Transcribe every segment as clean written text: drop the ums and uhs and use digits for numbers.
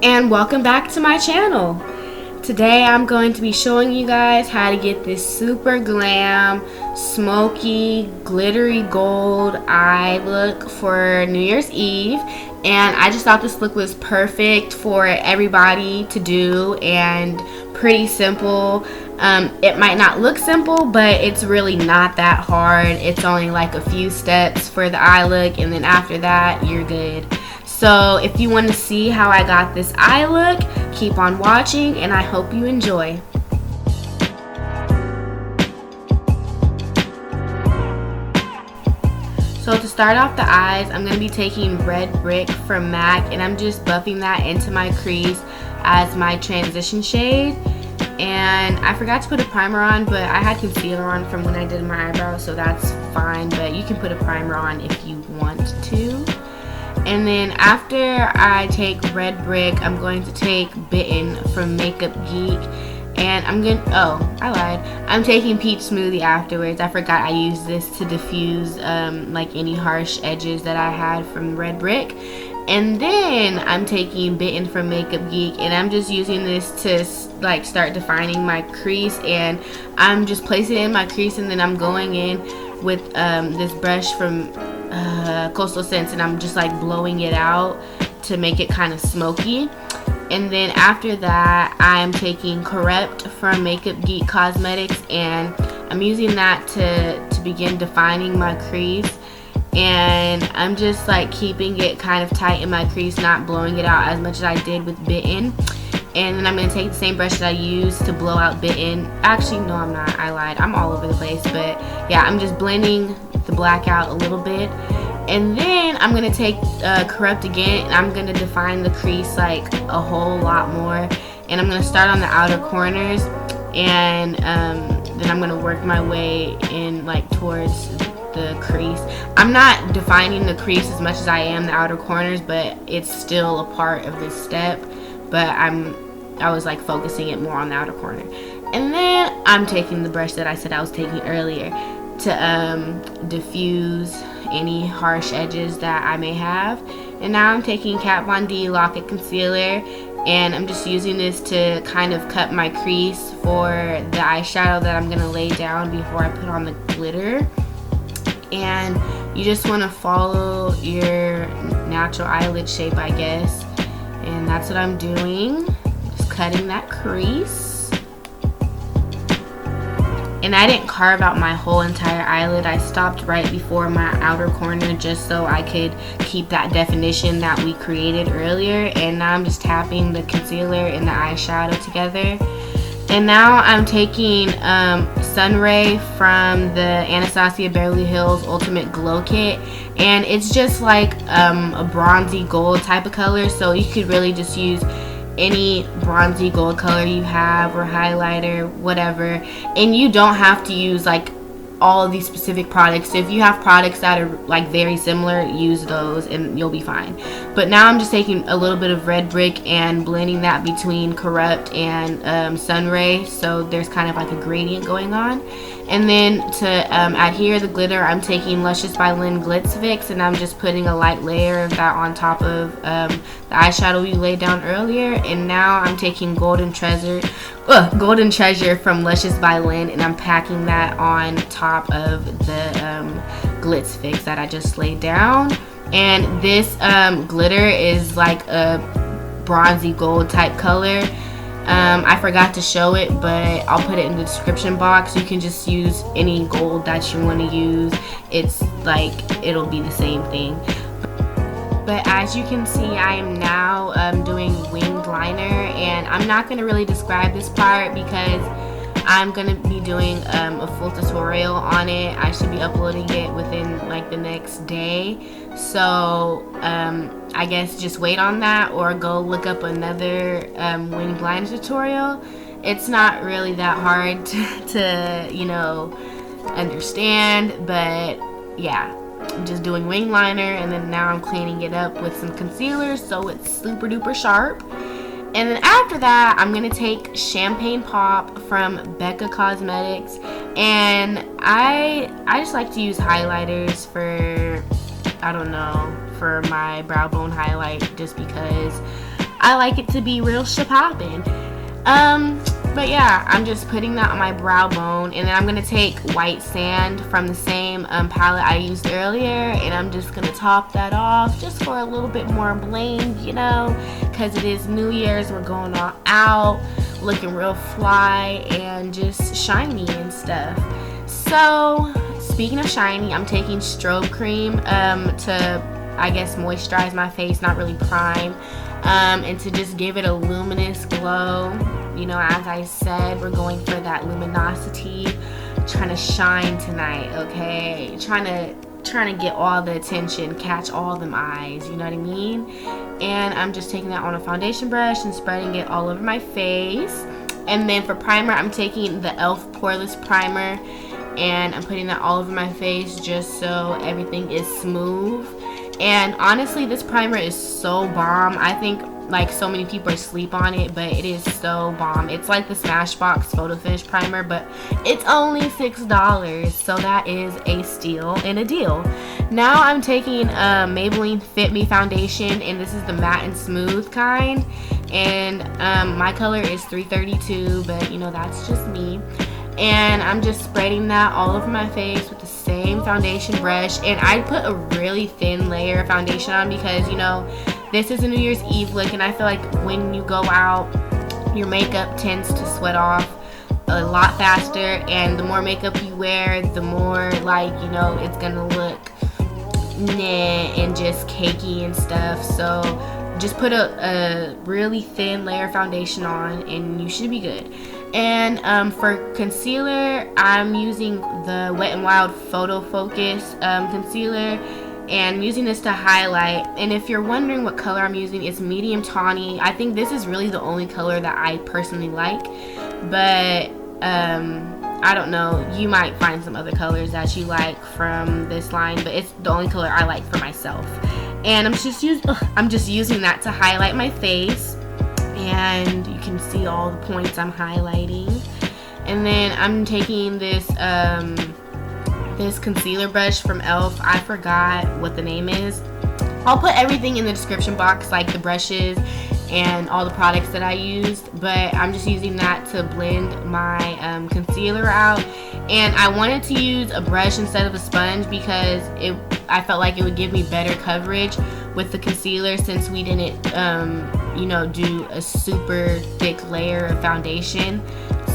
And welcome back to my channel. Today I'm going to be showing you guys how to get this super glam, smoky, glittery gold eye look for New Year's Eve. And I just thought this look was perfect for everybody to do and pretty simple. It might not look simple, but it's really not that hard. It's only like a few steps for the eye look, and then after that you're good. So if you want to see how I got this eye look, keep on watching and I hope you enjoy. So to start off the eyes, I'm going to be taking Red Brick from MAC and I'm just buffing that into my crease as my transition shade. And I forgot to put a primer on, but I had concealer on from when I did my eyebrows, so that's fine, but you can put a primer on if you want to. And then after I take Red Brick, I'm going to take Bitten from Makeup Geek. And I'm taking Peach Smoothie afterwards. I forgot I used this to diffuse like any harsh edges that I had from Red Brick. And then I'm taking Bitten from Makeup Geek, and I'm just using this to like start defining my crease. And I'm just placing it in my crease, and then I'm going in with this brush from Coastal Scents, and I'm just like blowing it out to make it kind of smoky. And then after that I'm taking Corrupt from Makeup Geek Cosmetics, and I'm using that to begin defining my crease. And I'm just like keeping it kind of tight in my crease, not blowing it out as much as I did with Bitten. And then I'm going to take the same brush that I used to blow out Bitten. Actually, no, I'm not. I lied. I'm all over the place. But yeah, I'm just blending the black out a little bit. And then I'm going to take Corrupt again, and I'm going to define the crease like a whole lot more. And I'm going to start on the outer corners, and then I'm going to work my way in like towards the crease. I'm not defining the crease as much as I am the outer corners, but it's still a part of this step. But I was like focusing it more on the outer corner. And then I'm taking the brush that I said I was taking earlier to diffuse any harsh edges that I may have. And now I'm taking Kat Von D Lock-It Concealer, and I'm just using this to kind of cut my crease for the eyeshadow that I'm going to lay down before I put on the glitter. And you just want to follow your natural eyelid shape, I guess. And that's what I'm doing, just cutting that crease. And I didn't carve out my whole entire eyelid. I stopped right before my outer corner just so I could keep that definition that we created earlier. And now I'm just tapping the concealer and the eyeshadow together. And now I'm taking Sunray from the Anastasia Beverly Hills Ultimate Glow Kit, and it's just like a bronzy gold type of color, so you could really just use any bronzy gold color you have, or highlighter, whatever. And you don't have to use like all of these specific products. So if you have products that are like very similar, use those and you'll be fine. But now I'm just taking a little bit of Red Brick and blending that between Corrupt and Sunray, so there's kind of like a gradient going on. And then to adhere the glitter, I'm taking Luscious by Lynn Glitz Fix, and I'm just putting a light layer of that on top of the eyeshadow we laid down earlier. And now I'm taking Golden Treasure from Luscious by Lynn, and I'm packing that on top of the Glitz Fix that I just laid down. And this glitter is like a bronzy gold type color. I forgot to show it, but I'll put it in the description box. You can just use any gold that you want to use. It's like, it'll be the same thing. But as you can see, I am now doing winged liner, and I'm not going to really describe this part because I'm going to be doing a full tutorial on it. I should be uploading it within like the next day. So I guess just wait on that, or go look up another winged liner tutorial. It's not really that hard to you know, understand, but yeah. I'm just doing wing liner, and then now I'm cleaning it up with some concealer so it's super duper sharp. And then after that, I'm gonna take Champagne Pop from Becca Cosmetics, and I just like to use highlighters for, I don't know, for my brow bone highlight, just because I like it to be real shapoppin'. But yeah, I'm just putting that on my brow bone, and then I'm gonna take white sand from the same palette I used earlier, and I'm just gonna top that off just for a little bit more bling, you know, because it is New Year's. We're going all out, looking real fly and just shiny and stuff. So speaking of shiny, I'm taking Strobe Cream to, I guess, moisturize my face, not really prime, and to just give it a luminous glow. You know, as I said, we're going for that luminosity, trying to shine tonight, okay? Trying to get all the attention, catch all them eyes, you know what I mean? And I'm just taking that on a foundation brush and spreading it all over my face. And then for primer, I'm taking the e.l.f. Poreless Primer, and I'm putting that all over my face just so everything is smooth. And honestly, this primer is so bomb. I think like so many people sleep on it, but it is so bomb. It's like the Smashbox Photo Finish Primer, but it's only $6, so that is a steal and a deal. Now I'm taking Maybelline Fit Me Foundation, and this is the matte and smooth kind, and my color is 332, but you know, that's just me. And I'm just spreading that all over my face with the same foundation brush, and I put a really thin layer of foundation on because, you know, this is a New Year's Eve look, and I feel like when you go out, your makeup tends to sweat off a lot faster, and the more makeup you wear, the more, like, you know, it's gonna look and just cakey and stuff. So just put a really thin layer of foundation on, and you should be good. And for concealer, I'm using the Wet n Wild Photo Focus concealer, and I'm using this to highlight. And if you're wondering what color I'm using, it's medium tawny. I think this is really the only color that I personally like, but I don't know, you might find some other colors that you like from this line, but it's the only color I like for myself. And I'm just using that to highlight my face, and you can see all the points I'm highlighting. And then I'm taking this this concealer brush from e.l.f. I forgot what the name is. I'll put everything in the description box, like the brushes and all the products that I used, but I'm just using that to blend my concealer out. And I wanted to use a brush instead of a sponge because I felt like it would give me better coverage with the concealer, since we didn't you know, do a super thick layer of foundation.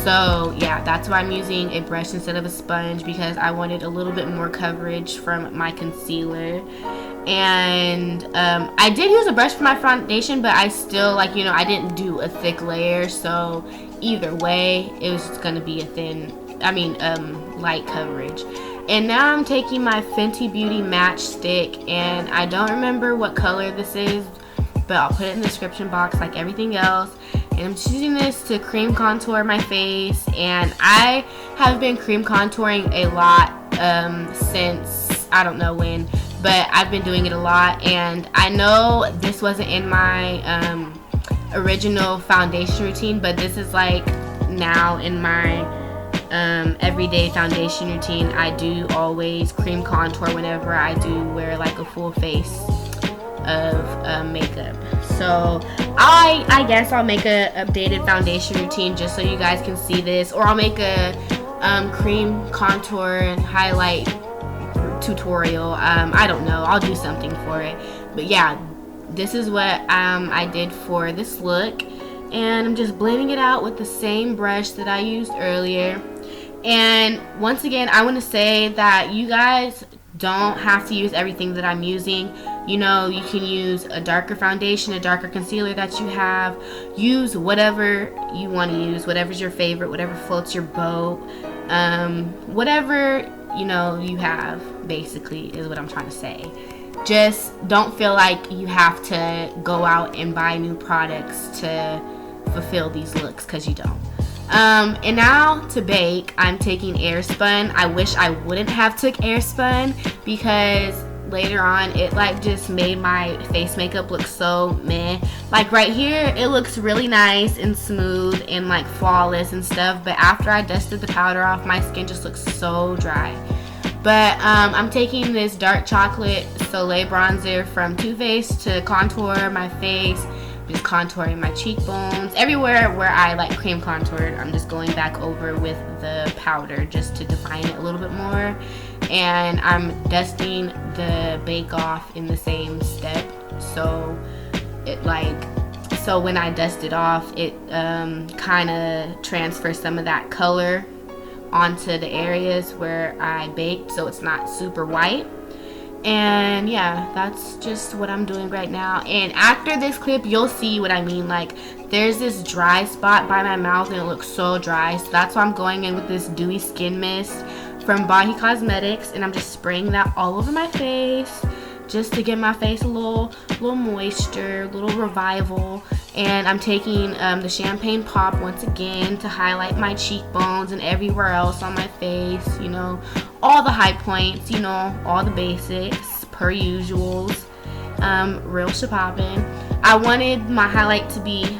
So yeah, that's why I'm using a brush instead of a sponge, because I wanted a little bit more coverage from my concealer. And I did use a brush for my foundation, but I still, like, you know, I didn't do a thick layer, so either way it was just gonna be a light coverage. And now I'm taking my Fenty Beauty Match Stick, and I don't remember what color this is, but I'll put it in the description box like everything else. And I'm just using this to cream contour my face, and I have been cream contouring a lot since I don't know when, but I've been doing it a lot. And I know this wasn't in my original foundation routine, but this is like now in my everyday foundation routine. I do always cream contour whenever I do wear like a full face of makeup. So I guess I'll make a updated foundation routine just so you guys can see this, or I'll make a cream contour and highlight tutorial. I don't know, I'll do something for it. But yeah, this is what I did for this look, and I'm just blending it out with the same brush that I used earlier. And once again, I want to say that you guys don't have to use everything that I'm using. You know, you can use a darker foundation, a darker concealer that you have. Use whatever you want to use, whatever's your favorite, whatever floats your boat, whatever, you know, you have, basically, is what I'm trying to say. Just don't feel like you have to go out and buy new products to fulfill these looks, because you don't. And now to bake, I'm taking Airspun. I wish I wouldn't have took Airspun, because later on it like just made my face makeup look so meh. Like right here it looks really nice and smooth and like flawless and stuff, but after I dusted the powder off, my skin just looks so dry. But I'm taking this dark chocolate Soleil bronzer from Too Faced to contour my face just contouring my cheekbones. Everywhere where I like cream contoured, I'm just going back over with the powder just to define it a little bit more. And I'm dusting the bake off in the same step, so when I dust it off, it kind of transfers some of that color onto the areas where I baked, so it's not super white. And yeah, that's just what I'm doing right now. And after this clip, you'll see what I mean. Like, there's this dry spot by my mouth and it looks so dry, so that's why I'm going in with this Dewy Skin Mist from Bahi Cosmetics, and I'm just spraying that all over my face just to give my face a little moisture, little revival. And I'm taking the Champagne Pop once again to highlight my cheekbones and everywhere else on my face, you know, all the high points, you know, all the basics per usuals. Real shapoppin'. I wanted my highlight to be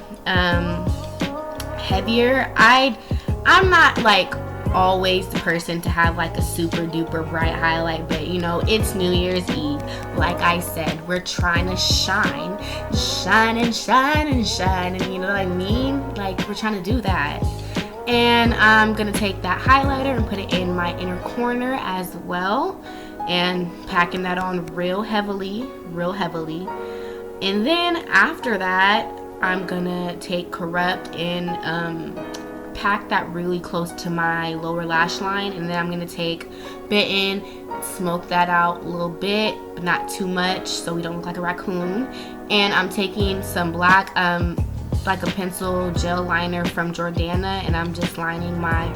heavier. I'm not like always the person to have like a super duper bright highlight, but you know, it's New Year's Eve. Like I said, we're trying to shine and shine and shine, and you know what I mean? Like, we're trying to do that. And I'm gonna take that highlighter and put it in my inner corner as well, and packing that on real heavily. And then after that, I'm gonna take Corrupt and pack that really close to my lower lash line, and then I'm gonna take Bitten, smoke that out a little bit, but not too much so we don't look like a raccoon. And I'm taking some black, like a pencil gel liner from Jordana, and I'm just lining my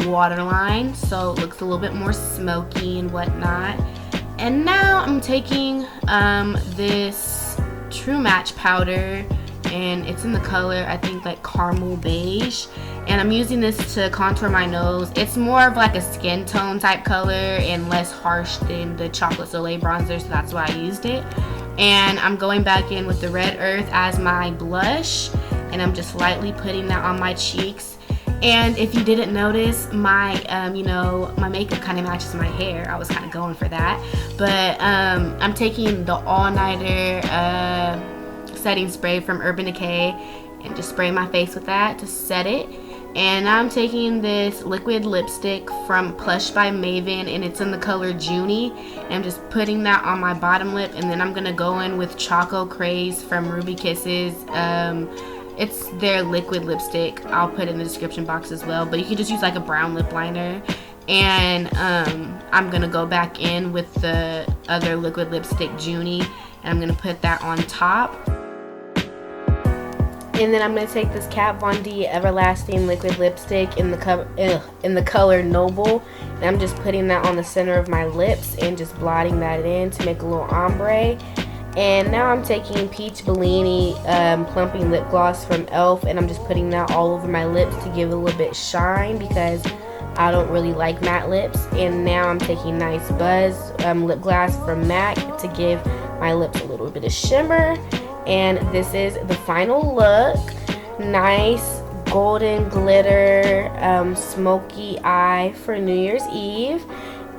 waterline so it looks a little bit more smoky and whatnot. And now I'm taking this True Match powder, and it's in the color, I think, like caramel beige, and I'm using this to contour my nose. It's more of like a skin tone type color and less harsh than the Chocolate Soleil bronzer, so that's why I used it. And I'm going back in with the Red Earth as my blush, and I'm just lightly putting that on my cheeks. And if you didn't notice, my you know, my makeup kind of matches my hair. I was kind of going for that, but I'm taking the All Nighter setting spray from Urban Decay and just spray my face with that to set it. And I'm taking this liquid lipstick from Plush by Maevon, and it's in the color Juney, and I'm just putting that on my bottom lip. And then I'm gonna go in with Choco Craze from Ruby Kisses. It's their liquid lipstick. I'll put it in the description box as well, but you can just use like a brown lip liner. And I'm gonna go back in with the other liquid lipstick, Juney, and I'm gonna put that on top. And then I'm going to take this Kat Von D Everlasting liquid lipstick in the color Noble, and I'm just putting that on the center of my lips and just blotting that in to make a little ombre. And now I'm taking Peach Bellini Plumping Lip Gloss from e.l.f., and I'm just putting that all over my lips to give it a little bit shine because I don't really like matte lips. And now I'm taking Nice Buzz Lip Gloss from MAC to give my lips a little bit of shimmer. And this is the final look. Nice golden glitter smoky eye for New Year's Eve.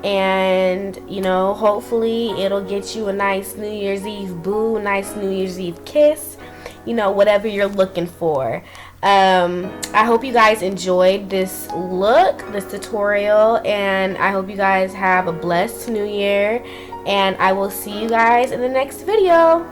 And you know, hopefully it'll get you a nice New Year's Eve boo, nice New Year's Eve kiss, you know, whatever you're looking for. I hope you guys enjoyed this look, this tutorial, and I hope you guys have a blessed new year, and I will see you guys in the next video.